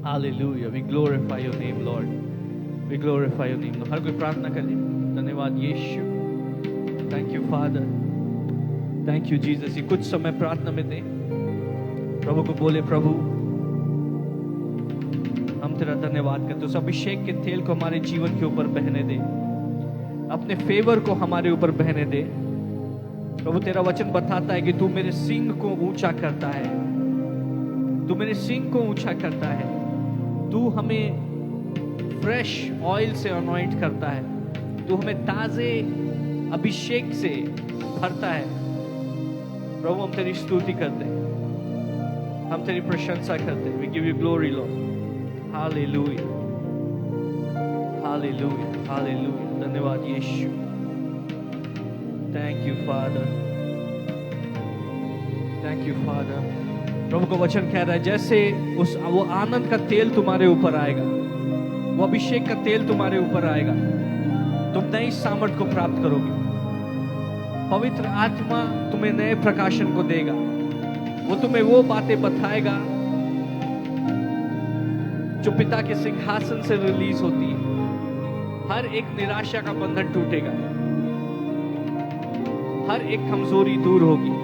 Hallelujah. We glorify your name, Lord. We glorify your name. हर कोई प्रार्थना करे. धन्यवाद यीशु. Thank you, Father. Thank you, Jesus. ये कुछ समय प्रार्थना में दें. प्रभु को बोले, प्रभु हम तेरा धन्यवाद करते हैं. उस अभिषेक के तेल को हमारे जीवन के ऊपर बहने दे. अपने फेवर को हमारे ऊपर बहने दे. प्रभु तेरा वचन बताता है कि तू मेरे सिंग को ऊंचा करता है. तू मेरे सिंग को ऊंचा करता है. तू हमें फ्रेश ऑयल से अनॉइंट करता है. तू हमें ताजे अभिषेक से भरता है. प्रभु हम तेरी स्तुति करते हैं. हम तेरी प्रशंसा करते हैं. We give you glory, Lord. Hallelujah. Hallelujah. Hallelujah. धन्यवाद यीशु. Thank you, Father. Thank you, Father. प्रभु का वचन कह रहा है जैसे वो आनंद का तेल तुम्हारे ऊपर आएगा, वो अभिषेक का तेल तुम्हारे ऊपर आएगा, तुम नई सामर्थ को प्राप्त करोगे. पवित्र आत्मा तुम्हें नए प्रकाशन को देगा. वो तुम्हें वो बातें बताएगा जो पिता के सिंहासन से रिलीज होती है. हर एक निराशा का बंधन टूटेगा. हर एक कमजोरी दूर होगी.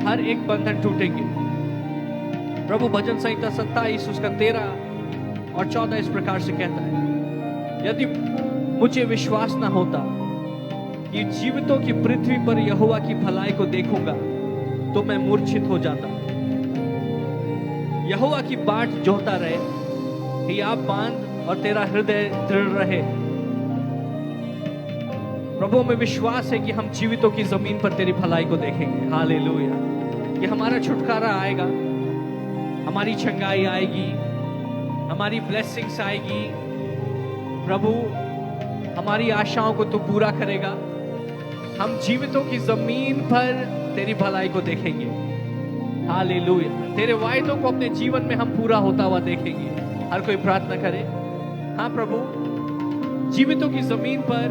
हर एक बंधन टूटेंगे. प्रभु भजन संहिता 27 उसका 13 और 14 इस प्रकार से कहता है, यदि मुझे विश्वास ना होता कि जीवितों की पृथ्वी पर यहोवा की भलाई को देखूंगा तो मैं मूर्छित हो जाता. यहोवा की बाट जोहता रहे, हियाव बांध और तेरा हृदय दृढ़ रहे. प्रभु में विश्वास है कि हम जीवितों की जमीन पर तेरी भलाई को देखेंगे. हालेलुया. कि हमारा छुटकारा आएगा, हमारी चंगाई आएगी, हमारी ब्लेसिंग्स आएगी. प्रभु हमारी आशाओं को तू पूरा करेगा. हम जीवितों की जमीन पर तेरी भलाई को देखेंगे. हालेलुया. तेरे वायदों को अपने जीवन में हम पूरा होता हुआ देखेंगे. हर कोई प्रार्थना करे. हाँ प्रभु, जीवितों की जमीन पर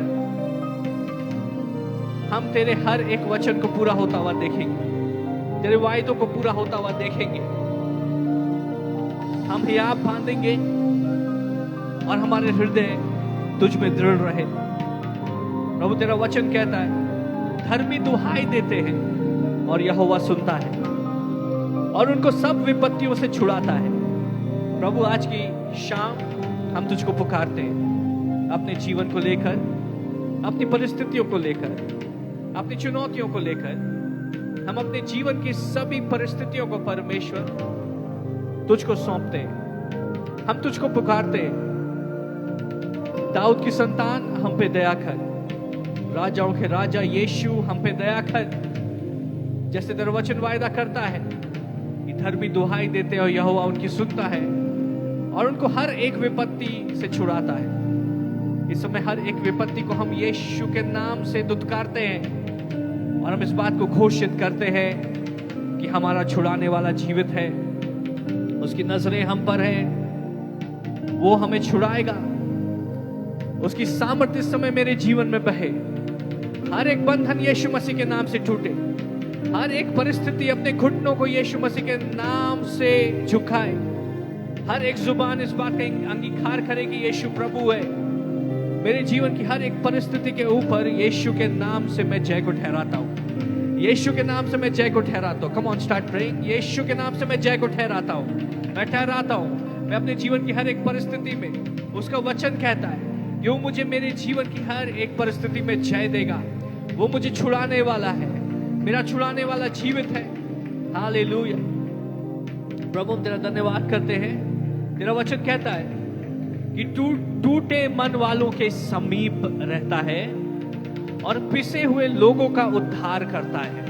हम तेरे हर एक वचन को पूरा होता हुआ देखेंगे. तेरे वायदों को पूरा होता हुआ देखेंगे. हम हियाव बांधेंगे और हमारे हृदय तुझ में दृढ़ रहे. प्रभु तेरा वचन कहता है धर्मी दुहाई देते हैं और यहोवा सुनता है और उनको सब विपत्तियों से छुड़ाता है. प्रभु आज की शाम हम तुझको पुकारते हैं. अपने जीवन को लेकर, अपनी परिस्थितियों को लेकर, अपनी चुनौतियों को लेकर, हम अपने जीवन की सभी परिस्थितियों को परमेश्वर तुझको सौंपते हैं. हम तुझको पुकारते हैं. दाऊद की संतान हम पे दया कर. राजाओं के राजा यीशु हम पे दया कर. जैसे तेरा वचन वायदा करता है कि धर्मी दुहाई देते हैं और यहोवा उनकी सुनता है और उनको हर एक विपत्ति से छुड़ाता है. इस समय हर एक विपत्ति को हम यीशु के नाम से दुत्कारते हैं और हम इस बात को घोषित करते हैं कि हमारा छुड़ाने वाला जीवित है. उसकी नजरें हम पर हैं. वो हमें छुड़ाएगा. उसकी सामर्थ्य इस समय मेरे जीवन में बहे. हर एक बंधन यीशु मसीह के नाम से टूटे. हर एक परिस्थिति अपने घुटनों को यीशु मसीह के नाम से झुकाए. हर एक जुबान इस बात का अंगीकार करे कि यीशु प्रभु है. मेरे जीवन की हर एक परिस्थिति के ऊपर यीशु के नाम से मैं जय को ठहराता हूँ. यीशु के नाम से मैं जय को ठहराता हूँ. Come on start praying. Yeshu के नाम से मैं जय को ठहराता हूँ. मैं ठहराता हूँ. मैं अपने जीवन की हर एक परिस्थिति में, उसका वचन कहता है कि वो मुझे मेरे जीवन की हर एक परिस्थिति में जय देगा. वो मुझे छुड़ाने वाला है. मेरा छुड़ाने वाला जीवित है. हालेलुया. प्रभु हम तेरा धन्यवाद करते हैं. तेरा वचन कहता है कि टूटे मन वालों के समीप रहता है और पिसे हुए लोगों का उद्धार करता है.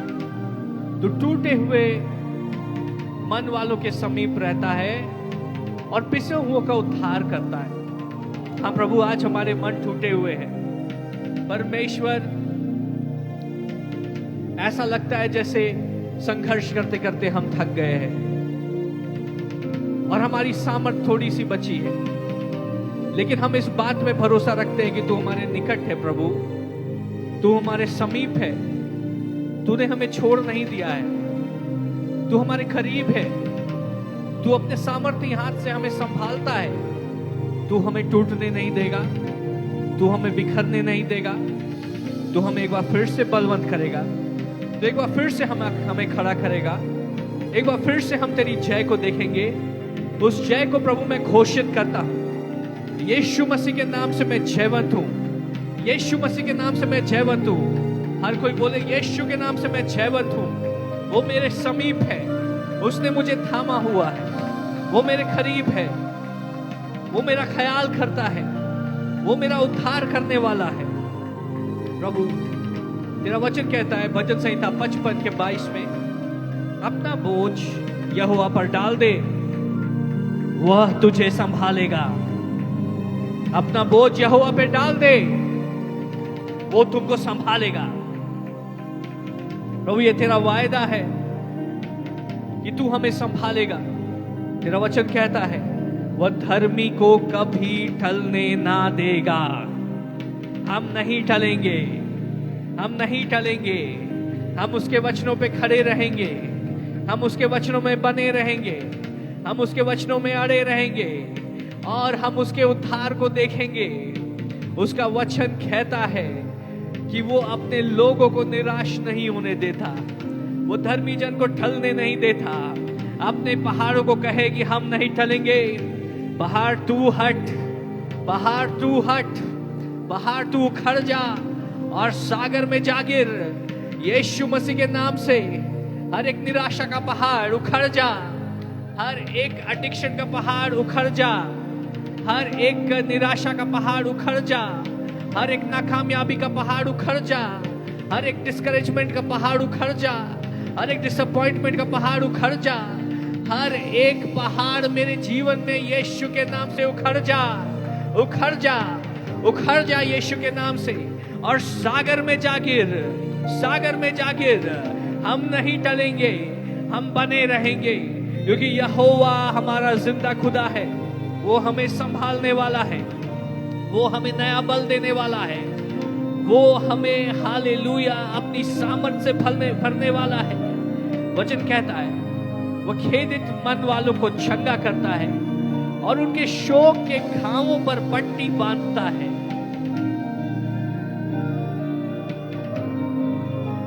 तो टूटे हुए मन वालों के समीप रहता है और पिसे हुओं का उद्धार करता है. हाँ प्रभु, आज हमारे मन टूटे हुए हैं. परमेश्वर, ऐसा लगता है जैसे संघर्ष करते करते हम थक गए हैं और हमारी सामर्थ थोड़ी सी बची है. लेकिन हम इस बात में भरोसा रखते हैं कि तू हमारे निकट है. प्रभु तू हमारे समीप है. तूने हमें छोड़ नहीं दिया है. तू हमारे करीब है. तू अपने सामर्थ्य हाथ से हमें संभालता है। तू हमें टूटने नहीं देगा, तू हमें बिखरने नहीं देगा। तू हमें एक बार फिर से बलवंत करेगा, तो एक बार फिर से हमें खड़ा करेगा। एक बार फिर से हम तेरी जय को देखेंगे। उस जय को प्रभु मैं घोषित करता हूं। यीशु मसीह के नाम से मैं जयवंत हूं। यीशु मसीह के नाम से मैं जयवंत हूं। हर कोई बोले यीशु के नाम से मैं जयवंत हूं। वो मेरे समीप है, उसने मुझे थामा हुआ है, वो मेरे करीब है, वो मेरा ख्याल करता है, वो मेरा उद्धार करने वाला है। प्रभु तेरा वचन कहता है भजन संहिता 55 के 22 में, अपना बोझ यहोवा पर डाल दे, वह तुझे संभालेगा। अपना बोझ यहोवा पे डाल दे, वो तुमको संभालेगा। प्रभु ये तेरा वायदा है कि तू हमें संभालेगा। तेरा वचन कहता है वह धर्मी को कभी टलने ना देगा। हम नहीं टलेंगे, हम नहीं टलेंगे। हम उसके वचनों पे खड़े रहेंगे, हम उसके वचनों में बने रहेंगे, हम उसके वचनों में अड़े रहेंगे और हम उसके उद्धार को देखेंगे। उसका वचन कहता है कि वो अपने लोगों को निराश नहीं होने देता, वो धर्मी जन को टलने नहीं देता। अपने पहाड़ों को कहे कि हम नहीं टलेंगे। पहाड़ तू हट, पहाड़ तू हट, पहाड़ तू उखड़ जा और सागर में जा गिर। यीशु मसीह के नाम से हर एक निराशा का पहाड़ उखड़ जा, हर एक एडिक्शन का पहाड़ उखड़ जा, हर एक निराशा का पहाड़ उखड़ जा, हर एक नाकामयाबी का पहाड़ उखड़ जा, हर एक डिस्करेजमेंट का पहाड़ उखड़ जा, हर एक डिसअपॉइंटमेंट का पहाड़ उखड़ जा। हर एक पहाड़ मेरे जीवन में यीशु के नाम से उखड़ जा, उखड़ जा, उखड़ जा यीशु के नाम से और सागर में जा गिर, सागर में जा गिर। हम नहीं टलेंगे, हम बने रहेंगे, क्योंकि यहोवा हमारा जिंदा खुदा है। वो हमें संभालने वाला है, वो हमें नया बल देने वाला है, वो हमें हालेलुया अपनी सामर्थ से भरने वाला है। वचन कहता है वो खेदित मन वालों को चंगा करता है और उनके शोक के घावों पर पट्टी बांधता है।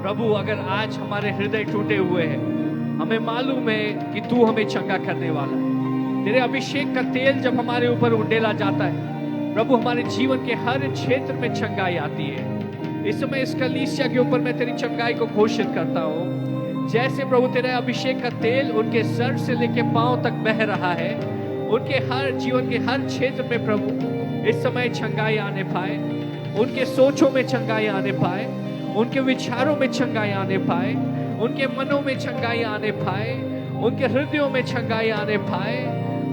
प्रभु अगर आज हमारे हृदय टूटे हुए हैं, हमें मालूम है कि तू हमें चंगा करने वाला है। तेरे अभिषेक का तेल जब हमारे ऊपर उंडेला जाता है प्रभु, हमारे जीवन के हर क्षेत्र में चंगाई आती है। इस समय इस कलीसिया के ऊपर मैं तेरी चंगाई को घोषित करता हूँ। जैसे प्रभु तेरा अभिषेक का तेल उनके सर से लेके पांव तक बह रहा है, उनके हर जीवन के हर क्षेत्र में प्रभु इस समय चंगाई आने पाए, उनके सोचों में चंगाई आने पाए, उनके विचारों में चंगाई आने पाए, उनके मनों में चंगाई आने पाए, उनके हृदयों में चंगाई आने पाए।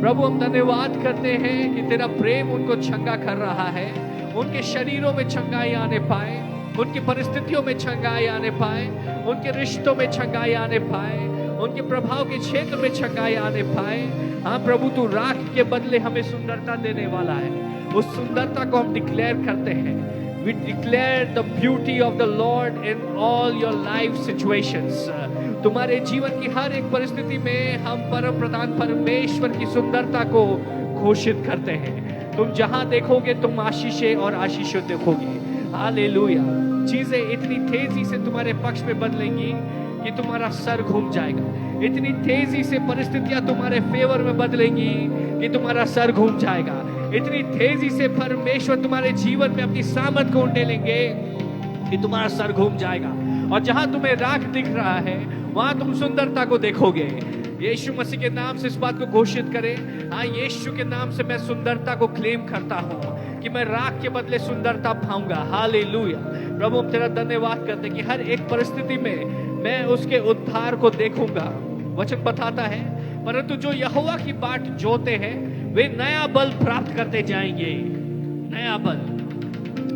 प्रभु हम धन्यवाद करते हैं कि तेरा प्रेम उनको चंगा कर रहा है। उनके शरीरों में चंगाई आने पाए, उनकी परिस्थितियों में चंगाई आने पाए, उनके रिश्तों में चंगाई आने पाए, उनके प्रभाव के क्षेत्र में चंगाई आने पाए। हाँ प्रभु तू राख के बदले हमें सुंदरता देने वाला है। उस सुंदरता को हम डिक्लेयर करते हैं। We declare the beauty of the Lord in all your life situations. तुम्हारे जीवन की हर एक परिस्थिति में हम परम प्रधान परमेश्वर की सुंदरता को घोषित करते हैं। तुम जहां देखोगे तुम आशीषें और आशीषों देखोगे। हालेलुया। चीजें इतनी तेजी से तुम्हारे पक्ष में बदलेंगी कि तुम्हारा सर घूम जाएगा। इतनी तेजी से परिस्थितियां तुम्हारे फेवर में बदलेंगी कि तुम्हारा सर घूम जाएगा। इतनी तेजी से परमेश्वर तुम्हारे जीवन में अपनी सामर्थ को उंडेलेंगे कि तुम्हारा सर घूम जाएगा। और जहां तुम्हें राख दिख रहा है वहां तुम सुंदरता को देखोगे। यीशु मसीह के नाम से इस बात को घोषित करें। हाँ, यीशु के नाम से मैं सुंदरता को क्लेम करता हूँ कि मैं राख के बदले सुंदरता पाऊंगा। हालेलुया। प्रभु हम तेरा धन्यवाद करते हैं कि हर एक परिस्थिति में मैं उसके उद्धार को देखूंगा। वचन बताता है परंतु जो यहोवा की बाट जोते हैं वे नया बल प्राप्त करते जाएंगे। नया बल,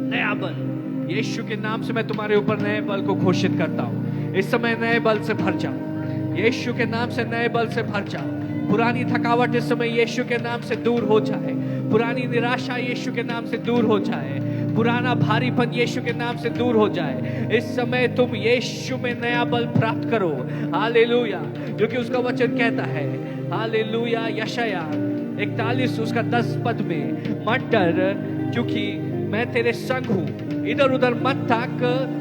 नया बल। यीशु के नाम से मैं तुम्हारे ऊपर नए बल को घोषित करता हूँ। इस समय नए बल से भर जाओ। यीशु के नाम से नए बल से भर जाओ। पुरानी थकावट इस समय यीशु के नाम से दूर हो जाए। पुरानी निराशा यीशु के नाम से दूर हो जाए। पुराना भारीपन यीशु के नाम से दूर हो जाए। इस समय तुम यीशु में नया बल प्राप्त करो। हालेलुया। क्योंकि उसका वचन कहता है हालेलुया। यशाया 41 उसका 10 पद में, मत डर क्योंकि मैं तेरे संग हूँ, इधर उधर मत ताक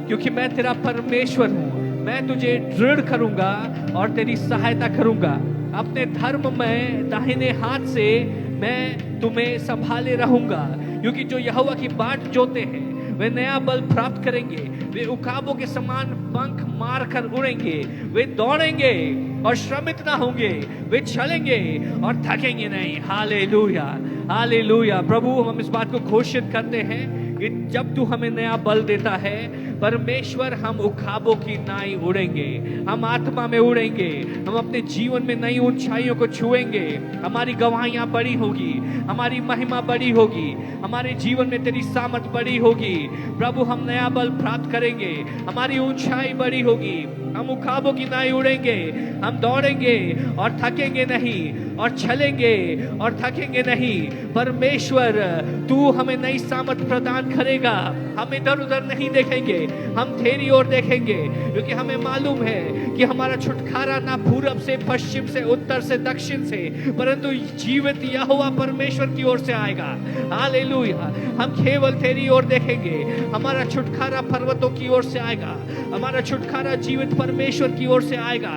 क्योंकि मैं तेरा परमेश्वर हूँ। मैं तुझे दृढ़ करूंगा और तेरी सहायता करूंगा। अपने धर्म में दाहिने हाथ से मैं तुम्हें संभाले रहूंगा। क्योंकि जो यहोवा की बाट जोते हैं वे नया बल प्राप्त करेंगे। वे उकाबों के समान पंख मारकर उड़ेंगे। वे दौड़ेंगे और श्रमित ना होंगे। वे चलेंगे और थकेंगे नहीं। Hallelujah, hallelujah. प्रभु, हम इस बात को घोषित करते हैं कि जब तू हमें नया बल देता है परमेश्वर, हम उखाबों की नाई उड़ेंगे, हम आत्मा में उड़ेंगे, हम अपने जीवन में नई ऊंचाइयों को छुएंगे। हमारी गवाहियां बड़ी होगी, हमारी महिमा बड़ी होगी, हमारे जीवन में तेरी सामर्थ बड़ी होगी। प्रभु, हम नया बल प्राप्त करेंगे, हमारी ऊंचाई बड़ी होगी, हम उखाबों की नाई उड़ेंगे, हम दौड़ेंगे और थकेंगे नहीं, और चलेंगे और थकेंगे नहीं। परमेश्वर, तू हमें नई सामर्थ प्रदान करेगा। हम इधर उधर नहीं देखेंगे, हम तेरी ओर देखेंगे, क्योंकि हमें मालूम है कि हमारा छुटकारा ना पूरब से, पश्चिम से, उत्तर से, दक्षिण से, परंतु जीवित यहोवा परमेश्वर की ओर से आएगा। हालेलुया। हम केवल तेरी ओर देखेंगे। हमारा छुटकारा पर्वतों की ओर से आएगा, हमारा छुटकारा जीवित परमेश्वर की ओर से आएगा।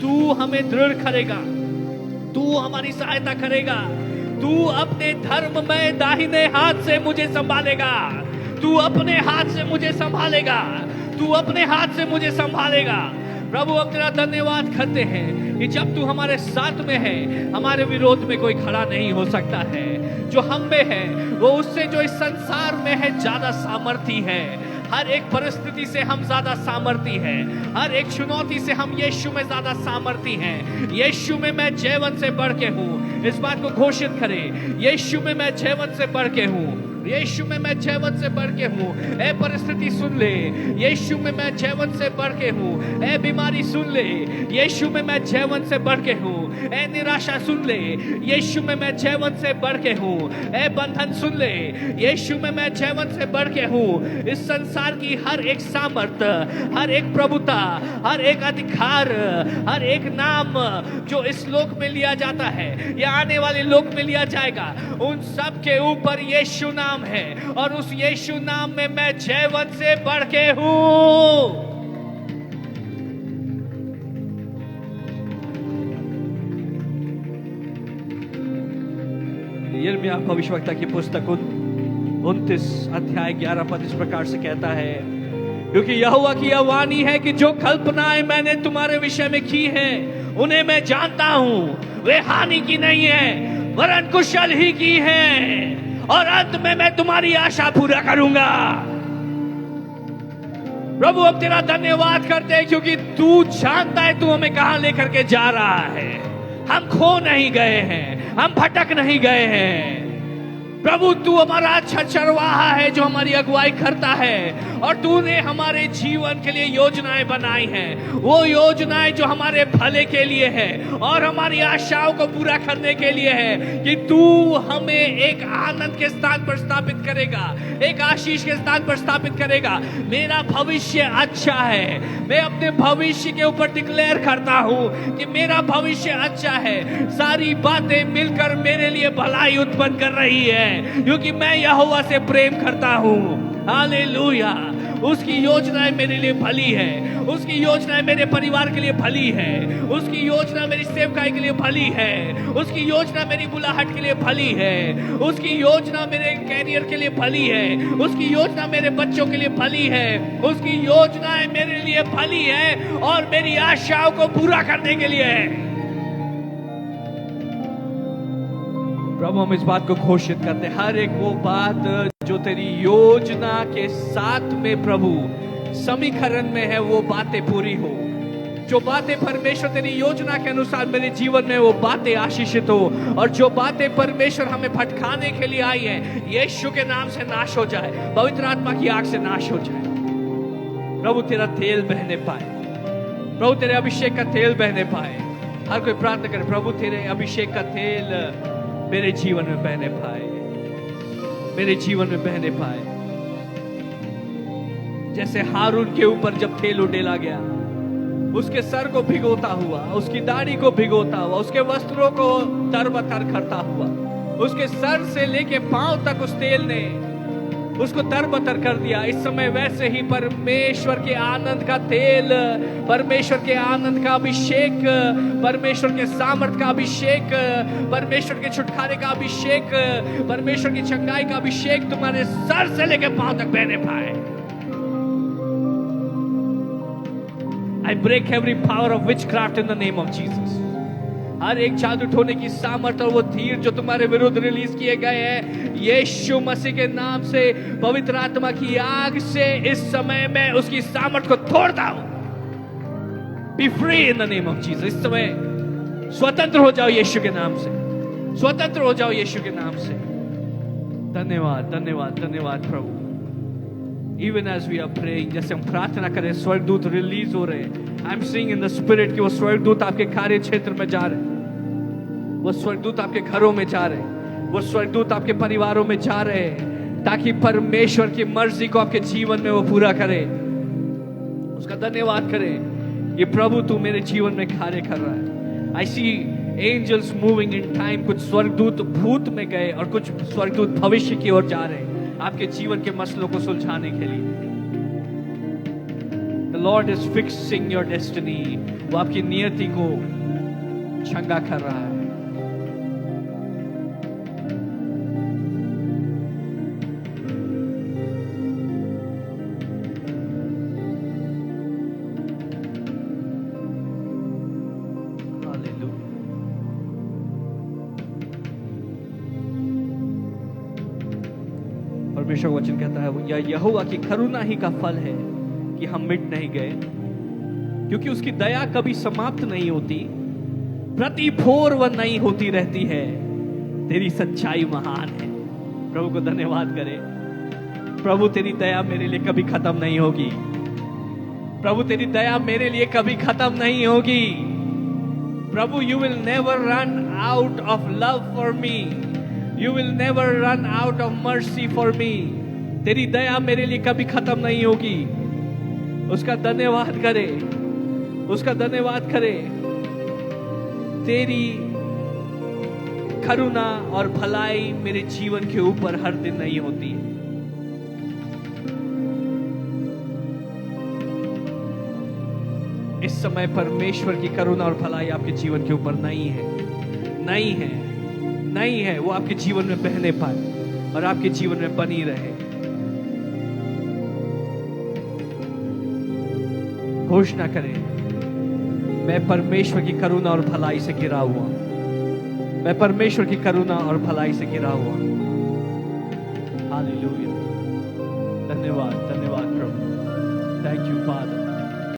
तू हमें दृढ़ करेगा, तू हमारी सहायता करेगा। तू अपने धर्म में दाहिने हाथ से मुझे संभालेगा, तू अपने हाथ से मुझे संभालेगा, तू अपने हाथ से मुझे संभालेगा। प्रभु, अब तेरा धन्यवाद करते हैं कि जब तू हमारे साथ में है, हमारे विरोध में कोई खड़ा नहीं हो सकता है। जो हम में है वो उससे जो इस संसार में है ज्यादा सामर्थी है। हर एक परिस्थिति से हम ज्यादा सामर्थी हैं, हर एक चुनौती से हम यीशु में ज्यादा सामर्थी हैं। यीशु में मैं जयवंत से बढ़ के हूँ। इस बात को घोषित करें, यीशु में मैं जयवंत से बढ़ के हूँ, यीशु में मैं जयवंत से बढ़ के हूँ। ए परिस्थिति सुन ले, यीशु में मैं जयवंत से बढ़ के हूँ। ए बीमारी सुन ले, यीशु में मैं जयवंत से बढ़ के हूँ। ए निराशा सुन ले, यीशु में मैं जयवंत से बढ़ के हूँ। ए बंधन सुन ले, यीशु में मैं जयवंत से बढ़ के हूँ। इस संसार की हर एक सामर्थ, हर एक प्रभुता, हर एक अधिकार, हर एक नाम जो इस लोक में लिया जाता है या आने वाले लोक में लिया जाएगा, उन सब के ऊपर यीशु नाम है, और उस यीशु नाम में मैं जयवंत से बढ़ के हूं। यिर्मयाह भविष्यवक्ता की पुस्तक 29 अध्याय 11 पद इस प्रकार से कहता है, क्योंकि यहोवा की यह वाणी है कि जो कल्पनाएं मैंने तुम्हारे विषय में की है उन्हें मैं जानता हूं। वे हानि की नहीं है वरन कुशल ही की है, और अंत में मैं तुम्हारी आशा पूरा करूंगा। प्रभु, अब तेरा धन्यवाद करते हैं क्योंकि तू जानता है तू हमें कहां लेकर के जा रहा है। हम खो नहीं गए हैं, हम भटक नहीं गए हैं। प्रभु, तू हमारा अच्छा चरवाहा है जो हमारी अगुवाई करता है, और तूने हमारे जीवन के लिए योजनाएं बनाई हैं। वो योजनाएं जो हमारे भले के लिए है और हमारी आशाओं को पूरा करने के लिए है, कि तू हमें एक आनंद के स्थान पर स्थापित करेगा, एक आशीष के स्थान पर स्थापित करेगा। मेरा भविष्य अच्छा है। मैं अपने भविष्य के ऊपर डिक्लेयर करता हूं कि मेरा भविष्य अच्छा है। सारी बातें मिलकर मेरे लिए भलाई उत्पन्न कर रही है, क्योंकि मैं यहोवा से प्रेम करता हूं। हालेलुया। उसकी योजनाएं मेरे लिए भली है, उसकी योजनाएं मेरे परिवार के लिए भली है, उसकी योजना मेरी सेवकाई के लिए भली है, उसकी योजना मेरी बुलाहट के लिए भली है, उसकी योजना मेरे कैरियर के लिए भली है, उसकी योजना मेरे बच्चों के लिए भली है, उसकी योजनाएं मेरे लिए भली है और मेरी आशाओं को पूरा करने के लिए है। प्रभु, हम इस बात को घोषित करते हैं, हर एक वो बात जो तेरी योजना के साथ में प्रभु समीकरण में है, वो बातें पूरी हो। जो बातें परमेश्वर तेरी योजना के अनुसार मेरे जीवन में, वो बातें आशीषित हो, और जो बातें परमेश्वर हमें भटकाने के लिए आई है, यीशु के नाम से नाश हो जाए, पवित्र आत्मा की आग से नाश हो जाए। प्रभु, तेरा तेल बहने पाए, प्रभु तेरे अभिषेक का तेल बहने पाए। हर कोई प्रार्थना करे, प्रभु तेरे अभिषेक का तेल मेरे जीवन में बहने पाए, मेरे जीवन में बहने पाए। जैसे हारून के ऊपर जब तेल उडेला गया, उसके सर को भिगोता हुआ, उसकी दाढ़ी को भिगोता हुआ, उसके वस्त्रों को तरबतर करता हुआ, उसके सर से लेके पांव तक उस तेल ने उसको तरबतर कर दिया। इस समय वैसे ही परमेश्वर के आनंद का तेल, परमेश्वर के आनंद का अभिषेक, परमेश्वर के सामर्थ का अभिषेक, परमेश्वर के छुटकारे का अभिषेक, परमेश्वर की चंगाई का अभिषेक तुम्हारे सर से लेके पांव तक बहने पाए। I break every power of witchcraft in the name of Jesus. हर एक जादू टोने की सामर्थ और वो तीर जो तुम्हारे विरुद्ध रिलीज किए गए हैं, यीशु मसीह के नाम से, पवित्र आत्मा की आग से इस समय मैं उसकी सामर्थ को तोड़ता हूं। Be free in the name of Jesus. इस समय स्वतंत्र हो जाओ यीशु के नाम से, स्वतंत्र हो जाओ यीशु के नाम से। धन्यवाद धन्यवाद धन्यवाद प्रभु। Even as we are praying, जैसे हम प्रार्थना करें, स्वर्गदूत रिलीज हो रहे हैं। I'm seeing in the spirit कि वो स्वर्गदूत आपके कार्य क्षेत्र में जा रहे हैं, वो स्वर्गदूत आपके घरों में जा रहे हैं, वो स्वर्गदूत आपके परिवारों में जा रहे हैं, ताकि परमेश्वर की मर्जी को आपके जीवन में वो पूरा करे। उसका धन्यवाद करें कि प्रभु तू मेरे जीवन में कार्य कर रहा है। I see angels moving in time। कुछ स्वर्गदूत भूत में गए और कुछ स्वर्गदूत भविष्य की ओर जा रहे हैं आपके जीवन के मसलों को सुलझाने के लिए। The Lord is fixing your destiny। वो आपकी नियति को चंगा कर रहा है। परमेश्वर वचन कहता है, या यहोवा की करुणा ही का फल है कि हम मिट नहीं गए, क्योंकि उसकी दया कभी समाप्त नहीं होती, प्रति भोर वह नई होती रहती है, तेरी सच्चाई महान है। प्रभु को धन्यवाद करें। प्रभु तेरी दया मेरे लिए कभी खत्म नहीं होगी। प्रभु तेरी दया मेरे लिए कभी खत्म नहीं होगी। प्रभु you will never run out of love for me, You will never run out of mercy for me। तेरी दया मेरे लिए कभी खत्म नहीं होगी। उसका धन्यवाद करे, उसका धन्यवाद करे। तेरी करुणा और भलाई मेरे जीवन के ऊपर हर दिन नहीं होती है। इस समय परमेश्वर की करुणा और भलाई आपके जीवन के ऊपर नहीं है, नहीं है, नहीं है। वो आपके जीवन में बहने पाए और आपके जीवन में बनी रहे। घोषणा करें, मैं परमेश्वर की करुणा और भलाई से घिरा हुआ, मैं परमेश्वर की करुणा और भलाई से घिरा हुआ। हालेलुया। धन्यवाद धन्यवाद